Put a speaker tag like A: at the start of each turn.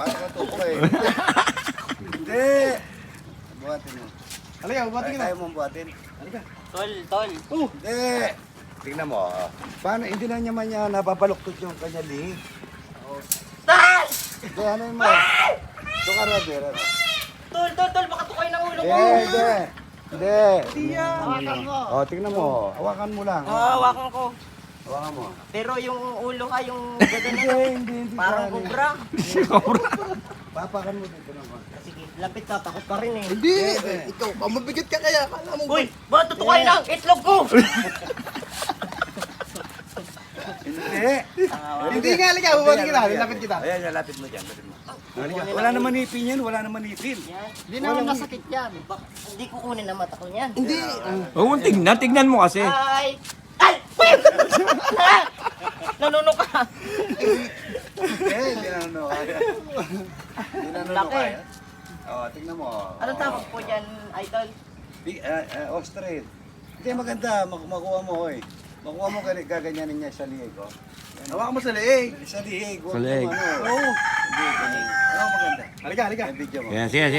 A: Parang katuko eh. Hindi. Buhatin mo.
B: Halika, buhatin kita.
A: Kaya mong buhatin.
B: Halika.
C: Tol.
A: Hindi. Tingnan mo. Paano, hindi na niya man niya napabaluktot yung kanya lihi.
C: Tol!
A: Hindi, ano yun mo? Ito ka, Roger.
C: Tol, baka tukay ng ulo ko.
A: Hindi. Hindi.
C: Hawakan mo.
A: O, tingnan mo. Hawakan mo lang.
C: Hawakan ko.
A: Hawakan mo.
C: Pero yung ulo ka, yung gagana
A: Hindi.
C: parang
A: Sorry.
C: kubra.
A: Papakan mo dito naman.
C: Sige, lapit ka, takot pa rin eh.
B: Hindi. Ikaw, mabigat ka kaya. Kala mo.
C: Uy, ba tutukay lang, itlog ko!
A: Hindi.
B: Hindi nga, halika. Buhatin kita. Lapit kita.
A: Ayan, lapit mo dyan. Lapit mo. Halika. Wala naman ipin yan. Wala naman ipin.
C: Yan.
B: Hindi naman masakit yan.
C: Hindi kukunin ang mata ko niyan.
B: Hindi.
D: Huwag mong tignan mo kasi.
C: Ay! Ay! Uy! Nanuno ka!
A: Hindi na ano. Hindi na ano
C: Laki.
A: kaya. O, tingnan mo.
C: Anong tawag po dyan, idol?
A: Ostrich. Hindi, maganda. Makuha mo, oy. Makuha mo, gaganyanin niya sa liig, oh.
B: Hawakan mo sa leeg.
A: Sa liig.
D: Sa liig.
A: Ano. Oo. Hindi, ganyan. Ano maganda?
B: Halika.
A: May video mo.
D: Sige.